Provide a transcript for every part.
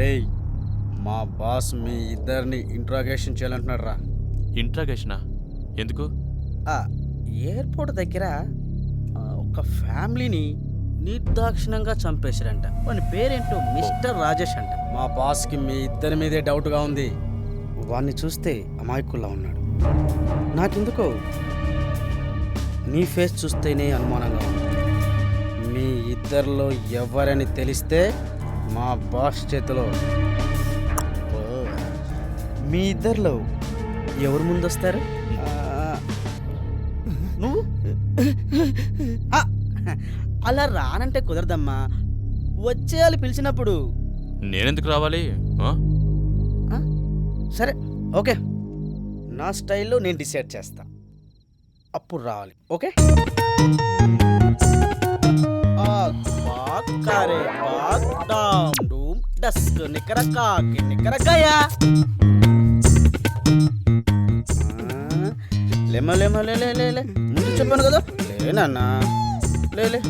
రేయ్, మా బాస్ మీ ఇద్దరిని ఇంట్రాగేషన్ చేయాలంటున్నాడు రా. ఇంట్రాగేషనా? ఎందుకు? ఎయిర్పోర్ట్ దగ్గర ఒక ఫ్యామిలీని నిర్దాక్షిణంగా చంపేశారంట. వాని పేరేంటో మిస్టర్ రాజేష్ అంట. మా బాస్కి మీ ఇద్దరి మీదే డౌట్గా ఉంది. వాణ్ణి చూస్తే అమాయకుల్లా ఉన్నాడు. నాకెందుకో నీ ఫేస్ చూస్తేనే అనుమానంగా ఉంది. మీ ఇద్దరిలో ఎవరని తెలిస్తే మా బాస్ చేతిలో. మీ ఇద్దరిలో ఎవరు ముందొస్తారు? నువ్వు అలా రానంటే కుదరదమ్మా. వచ్చేయాలి పిలిచినప్పుడు. నేనెందుకు రావాలి? సరే ఓకే, నా స్టైల్లో నేను డిసైడ్ చేస్తా, అప్పుడు రావాలి. ఓకే. లేమా లేమా లే ముందు చెప్పాను కదా, లేనన్నా లే.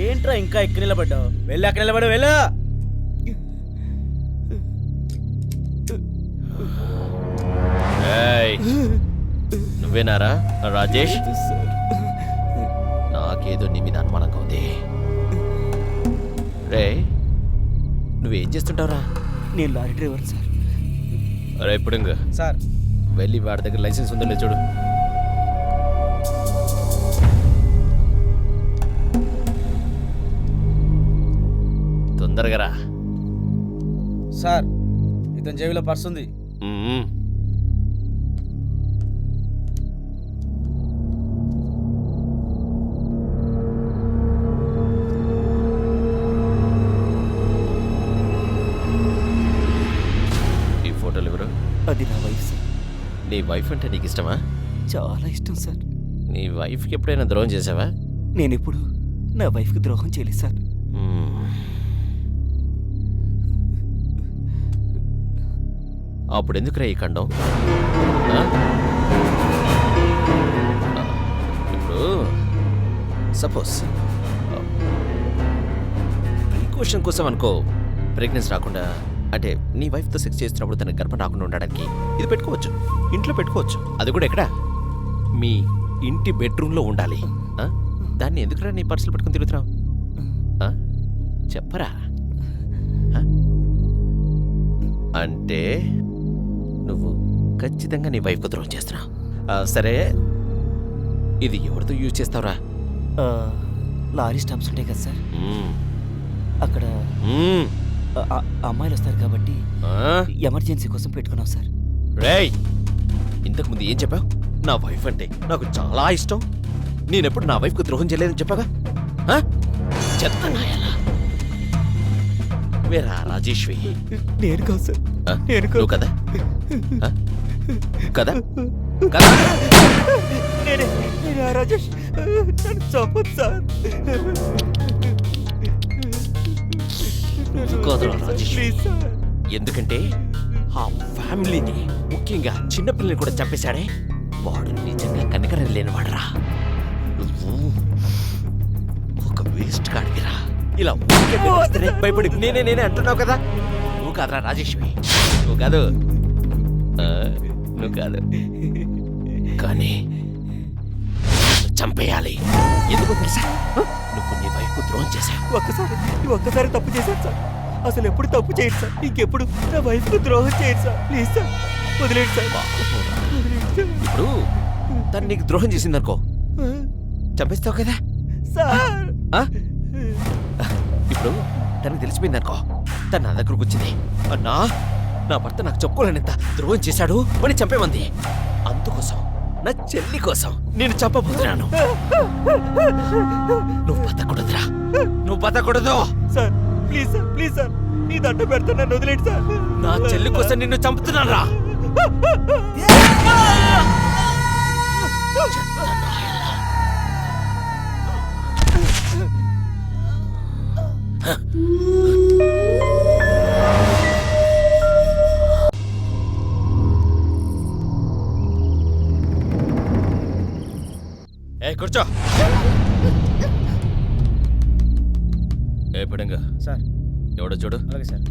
ఏంట్రా ఇంకా ఎక్కడ నిలబడ్డావు? వెళ్ళి అక్కడ నిలబడి వెళ్ళు. నువ్వేనారా రాజేష్? నాకేదో నీ మీద అనుమానంగా ఉంది. రే, నువ్వేం చేస్తుంటావురా? నేను లారీ డ్రైవర్ సార్. అరే ఇప్పుడు ఇంకా సార్ వెళ్ళి వాడి దగ్గర లైసెన్స్ ఉందో లేదు చూడు. తొందరగా రా. సార్, ఇతని జేబులో పర్స్ ఉంది. ఈ ఫోటోలు ఎవరు? అది నా వైఫ్ సార్. నీ వైఫ్ అంటే నీకు ఇష్టమా? చాలా ఇష్టం సార్. నీ వైఫ్కి ఎప్పుడైనా ద్రోహం చేసావా? నేను ఎప్పుడు నా వైఫ్కి ద్రోహం చేయలేదు సార్. అప్పుడు ఎందుకురా ఈ ఖండం? ఇప్పుడు సపోజ్ ప్రికాషన్ కోసం అనుకో, ప్రెగ్నెన్సీ రాకుండా, అంటే నీ వైఫ్తో సెక్స్ చేస్తున్నప్పుడు తనకు గర్భం రాకుండా ఉండడానికి ఇది పెట్టుకోవచ్చు, ఇంట్లో పెట్టుకోవచ్చు. అది కూడా ఎక్కడ? మీ ఇంటి బెడ్రూమ్లో ఉండాలి. దాన్ని ఎందుకురా నీ పర్సులు పెట్టుకుని తిరుగుతున్నావు? చెప్పరా? అంటే నువ్వు ఖచ్చితంగా నీ వైఫ్కు ద్రోహం చేస్తున్నావు. సరే, ఇది ఎవరితో యూజ్ చేస్తావురా? లారీ స్టాంప్స్ ఉంటాయి కదా సార్, అక్కడ అమ్మాయిలు వస్తారు కాబట్టి ఎమర్జెన్సీ కోసం పెట్టుకున్నాం సార్. రేయ్, ఇంతకుముందు ఏం చెప్పావు? నా వైఫ్ అంటే నాకు చాలా ఇష్టం, నేనెప్పుడు నా వైఫ్కు ద్రోహం చేయలేదని చెప్పాగా? చెప్తానాయలా వేరా రాజేష్వి? నేను కాదు సార్. నువ్వు కదా కదా కదా? నేనే రాజేష్, నన్ను చంపొద్దు సార్. రాజేష్, ఎందుకంటే ఆ ఫ్యామిలీని, ముఖ్యంగా చిన్నపిల్లని కూడా చంపేశాడే, వాడు నిజంగా కనికరం లేనివాడరా. నువ్వు ఒక వేస్ట్ కాడివిరా. ఇలా భయపడి నేనే అంటున్నావు కదా. నువ్వు కాదురా రాజేష్వి, నువ్వు కాదు, నువ్వు కాదు. కానీ చంపేయాలి. ఎందుకో తెలుసా? నువ్వు నీ వైఫ్కు ద్రోహం చేశావు. ఒక్కసారి తప్పు చేశాను సార్. అసలు ఎప్పుడు తప్పు చేయడు సార్. ఇంకెప్పుడు నా వైఫ్కు ద్రోహం చేయడు సార్. ప్లీజ్ సార్, వదిలేండి సార్. ఇప్పుడు తను నీకు ద్రోహం చేసిందనుకో, చంపేస్తావు కదా సార్. ఇప్పుడు తనకు తెలిసిపోయిందనుకో, తను నా దగ్గరకు వచ్చింది, అన్నా నా భర్త నాకు చెప్పుకోలేనంత ద్రోహం చేశాడు అని చంపేమంది. అందుకోసం, నా చెల్లి కోసం నేను చంపబోతున్నాను. నువ్వు బతకూడదురా, నువ్వు బతకూడదు. Sir please sir, please sir, నీ దండ పెడతా, నన్ను వదిలేండి సార్. నా చెల్లి కోసం నిన్ను చంపుతున్నాను రా. కూర్చో. ఏ పడంగా సార్ ఎవడో చూడు. అలాగే సార్.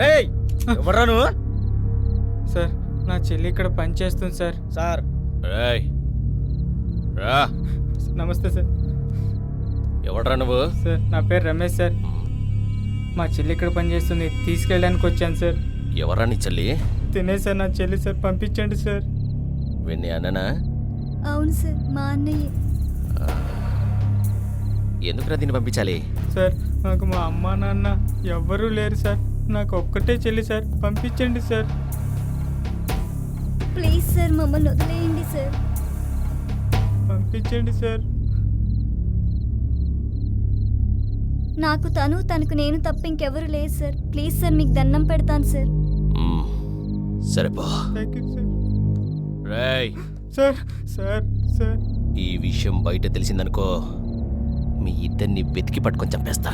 రేయ్ ఎవడ్రా నువ్వు? సార్ నా చెల్లి ఇక్కడ పనిచేస్తుంది సార్. సార్ రేయ్ రా. నమస్తే సార్. ఎవడ్రా నువ్వు? సార్ నా పేరు రమేష్ సార్. మా చెల్లి ఇక్కడ పనిచేస్తుంది, తీసుకెళ్ళడానికి వచ్చాను సార్. ఎవరా నీ చెల్లి? తినే సార్ నా చెల్లి సార్, పంపించండి సార్. విన్ని అన్ననా? అవును సార్, మా అన్నయ్య. ఎందుకురా దీన్ని పంపించాలి? సార్ నాకు మా అమ్మ నాన్న ఎవ్వరూ లేరు సార్, నాకు ఒక్కటే చెల్లి సార్, పంపించండి సార్. ప్లీజ్ సార్ మమ్మల్ని వదిలేయండి సార్. పంపించండి సార్. నాకు తనకు నేను తప్ప ఇంకెవరు లేదు సార్. ప్లీజ్ సార్ మీకు దండం పెడతాను సార్. సరేపో. Thank you sir. రేయ్ సార్ సార్ సార్ ఈ విషయం బయట తెలిసిందనుకో, మీ ఇద్దరిని వెతికి పట్టుకొని చంపేస్తా.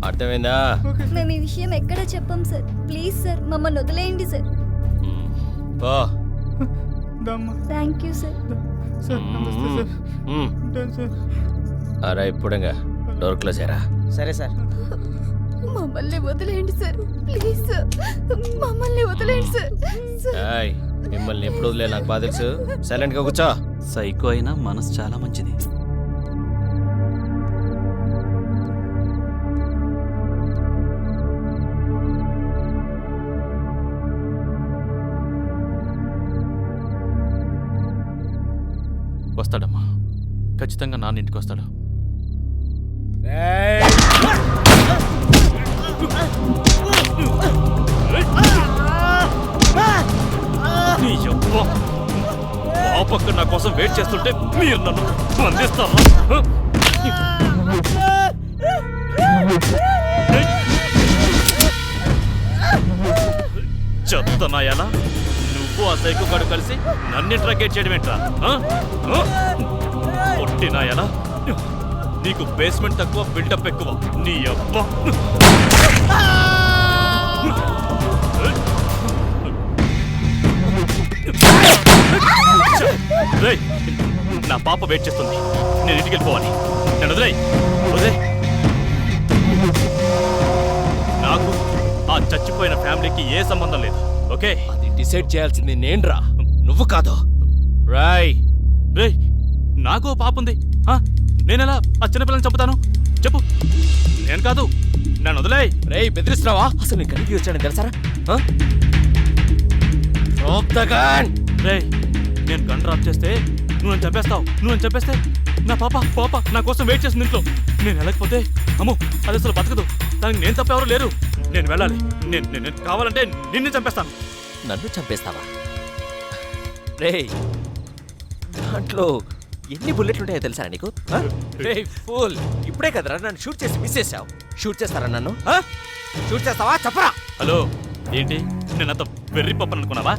అర్థమైందా? Okay sir. మేము ఈ విషయం ఎక్కడ చెప్పం సార్. ప్లీజ్ సార్ మమ్మల్ని వదిలేయండి సార్. పో. దమ్మ. Thank you sir. సార్ నమస్తే సార్. ఉంటాను సార్. అరా ఇప్పుడుగా డోర్ క్లోజ్ అయ్యారా? సరే సార్. మమ్మల్ని వదిలేయండి సార్. ప్లీజ్ సార్ మమ్మల్ని వదిలేయండి సార్. ఏయ్, మిమ్మల్ని ఎప్పుడు వదిలే నాకు బాగా తెలుసు. సైలెంట్గా కూర్చో. సైకో అయినా మనసు చాలా మంచిది. వస్తాడమ్మా, ఖచ్చితంగా నాన్న ఇంటికి వస్తాడు. నీ యవ్వ! పాపక్క నా కోసం వెయిట్ చేస్తుంటే మీరు నన్ను బంధిస్తారా? చెప్తున్నాయాలా నువ్వు ఆ సైకో గాడు కలిసి నన్ను ఇంట్రాగేట్ చేయడం ఏంట్రా? కొట్టినాయాలా? నీకు బేస్మెంట్ తక్కువ, బిల్డప్ ఎక్కువ. నీ అబ్బా! రేయ్, నా పాప వెయిట్ చేస్తుంది, నేను ఇంటికి వెళ్ళిపోవాలి. నేను వదిలేయ్. నాకు ఆ చచ్చిపోయిన ఫ్యామిలీకి ఏ సంబంధం లేదు. ఓకే, అది డిసైడ్ చేయాల్సింది నేనురా, నువ్వు కాదు. రాయ్ రేయ్, నాకు ఓ పాప ఉంది. నేనెలా ఆ చిన్నపిల్లని చంపుతాను చెప్పు? నేను కాదు, నన్ను వదిలేయ్. రేయ్, బెదిరిస్తున్నావా? అసలు నేను కలిగి వచ్చానని తెలుసారా? రేయ్, నేను గన్ డ్రాప్ చేస్తే నువ్వు నన్ను చంపేస్తావు. నువ్వు నన్ను చంపేస్తే నా పాప నా కోసం వెయిట్ చేస్తుంది ఇంట్లో. నేను వెళ్ళకపోతే అమ్మో అది అసలు బతకదు. దానికి నేను తప్ప ఎవరు లేరు. నేను వెళ్ళాలి. నేను కావాలంటే నిన్ను చంపేస్తాను. నన్ను చంపేస్తావా? రేయ్, దాంట్లో ఎన్ని బుల్లెట్లు ఉంటాయో తెలుసా నీకు? రేయ్ ఫూల్, ఇప్పుడే కదరా నన్ను షూట్ చేసి మిస్ చేసావు. షూట్ చేస్తారా నన్ను? షూట్ చేస్తావా చెప్పరా? హలో, ఏంటి నేను అంత వెర్రి పప్పని అనుకున్నావా?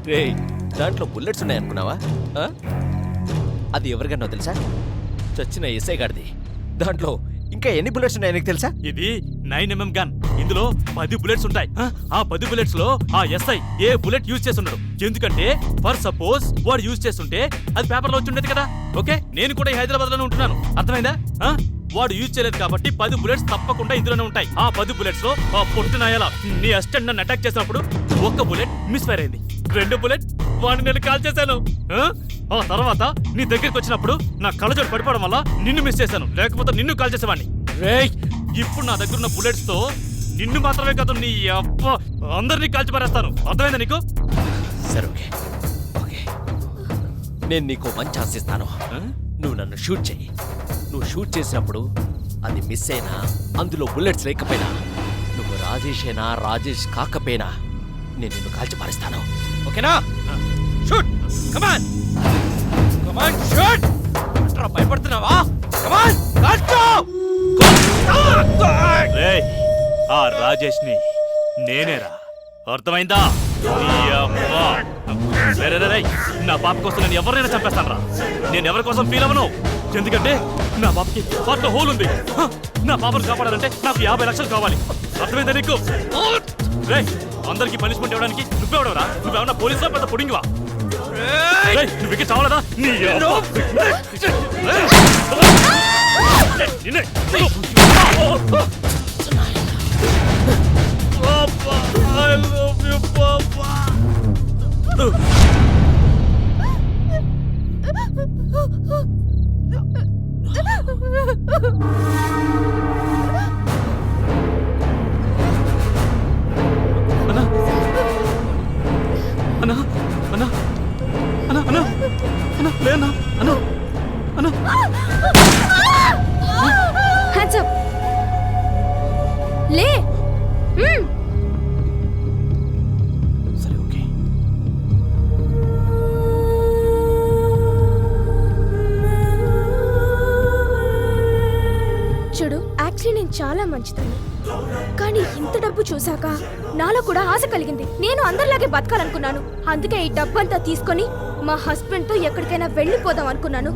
రేయ్, దాంట్లో బుల్లెట్స్ ఉన్నాయనుకున్నావా? అది ఎవరికన్నా తెలుసా? చచ్చిన ఎస్ఐ గాడిది. దాంట్లో ఇంకా ఎన్ని బుల్లెట్స్ ఉన్నాయో నీకు తెలుసా? ఇది 9mm గన్. ఇందులో 10 బుల్లెట్స్ ఉంటాయి. ఆ 10 బుల్లెట్స్ లో ఆ ఎస్ఐ ఏ బుల్లెట్ యూజ్ చేసి ఉండడు. ఎందుకంటే ఫర్ సపోజ్ వాడు యూజ్ చేస్తుంటే అది పేపర్ లో వచ్చి ఉండేది కదా. ఓకే, నేను కూడా ఈ హైదరాబాద్ లోనే ఉంటున్నాను. అర్థమైందా? వాడు యూజ్ చేయలేదు కాబట్టి 10 బుల్లెట్స్ తప్పకుండా ఇందులోనే ఉంటాయి. ఆ 10 బుల్లెట్స్ లో ఆ పొట్టునాయాల నీ అసిస్టెంట్ నన్ను అటాక్ చేసినప్పుడు ఒక్క బుల్లెట్ మిస్ ఫైర్ అయింది. 2 బుల్లెట్ వాడిని నేను కాల్ చేశాను. ఆ తర్వాత నీ దగ్గరికి వచ్చినప్పుడు నా కళ్ళజోడు పడిపోవడం వల్ల నిన్ను మిస్ చేశాను. లేకపోతే నిన్ను కాల్ చేసేవాడిని. రేయ్, ఇప్పుడు నా దగ్గర ఉన్న బుల్లెట్స్ తో నిన్ను మాత్రమే కాదు నీ అందరినీ కాల్చి పారేస్తాను. అర్థమైందా నీకు? సరే, ఓకే ఓకే, నేను నీకు మంచి ఛాన్స్ ఇస్తాను. నువ్వు నన్ను షూట్ చెయ్యి. నువ్వు షూట్ చేసినప్పుడు అది మిస్ అయినా, అందులో బుల్లెట్స్ లేకపోయినా, నువ్వు రాజేష్ అయినా రాజేష్ కాకపోయినా నేను నిన్ను కాల్చి పారేస్తాను. ఓకేనా? షూట్! కమాన్ కమాన్, షూట్! అంటారా భయపడుతున్నావా? కమాన్ కాల్చు! రేయ్, ఆ రాజేష్ ని నేనేరా. అర్థమైందా? రేయ్, నా పాప కోసం నేను ఎవరినైనా చంపేస్తాను రా. నేను ఎవరి కోసం ఫీల్ అవ్వను. ఎందుకంటే నా పాపకి హార్ట్లో హోల్ ఉంది. నా పాపను కాపాడాలంటే నాకు 50 లక్షలు కావాలి. అర్థమైందా నీకు? రేయ్, అందరికి పనిష్మెంట్ ఇవ్వడానికి నువ్వెవడవరా? నువ్వేమన్నా పోలీసులో పెద్ద పుడింగివా? రేయ్, నువ్వు ఇక్కడ చావాలదా? నీ నిన్నే. Papa, I love you, Papa. అన్నా అన్నా అన్నా అన్నా అన్నా అన్నా లేనా అన్నా అన్నా హ్యాండ్స్ అప్ లే. సరే ఓకే. చూడు, యాక్చువల్లీ నేను చాలా మంచిదాన్ని, కానీ ఇంత డబ్బు చూశాక నాలో కూడా ఆశ కలిగింది. నేను అందరిలాగే బతకాలనుకున్నాను. అందుకే ఈ డబ్బంతా తీసుకొని మా హస్బెండ్తో ఎక్కడికైనా వెళ్ళిపోదాం అనుకున్నాను.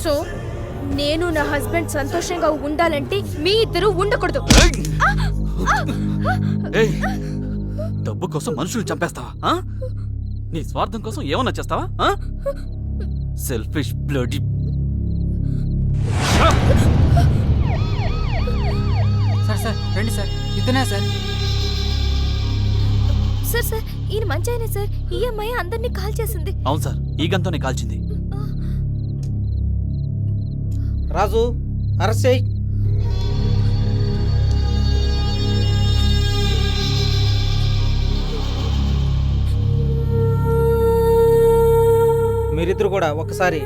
సో నేను నా హస్బెండ్ సంతోషంగా ఉండాలంటే మీ ఇద్దరు ఉండకూడదు. ఏయ్, డబ్బు కోసం మనుషులు చంపేస్తావా? ఆ? నీ స్వార్థం కోసం ఏమన్నా చేస్తావా? Selfish bloody. సార్ సార్ రండి సార్, ఇతనే సార్. సార్ సార్ ఈయన మంచి అయినా సార్, ఈ అమ్మాయి అందరినీ కాల్ చేసింది. అవును సార్, ఈ గంతోనే కాల్చింది. రాజు అరెస్ట్ చేయి. మీరిద్దరు కూడా ఒకసారి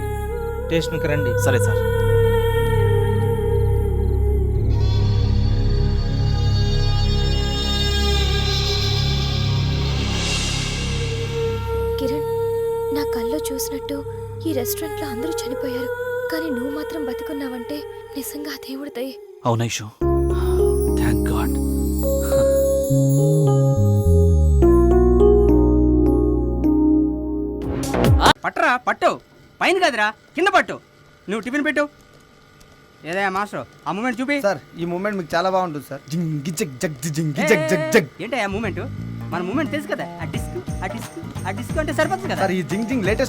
స్టేషన్కి రండి. సరే సార్. కిరణ్, నా కల్లో చూసినట్టు ఈ రెస్టారెంట్లో అందరూ చనిపోయారు, కానీ నువ్వు మాత్రం బతుకున్నావంటే నిజంగా దేవుడి దయే. అవును ఐషు, థ్యాంక్ గాడ్. పట్టరా, పట్టు. పైన కాదురా, కింద పట్టు. నువ్వు టిఫిన్ పెట్టు. ఏదయ్యా మాస్టర్, ఆ మూమెంట్ చూపి. సార్ ఈ మూమెంట్ మీకు చాలా బాగుంటుంది సార్. జింగి జగ్ జగ్ జింగి జగ్ జగ్ జగ్. ఏంటయ్యా మూమెంట్? మన మూమెంట్ తెలుసు కదా, ఆ డిస్క్ ఆ డిస్క్ ఆ డిస్క్ అంటే సరిపోతుంది కదా. సార్ ఈ జింగ్ జింగ్ లేటెస్ట్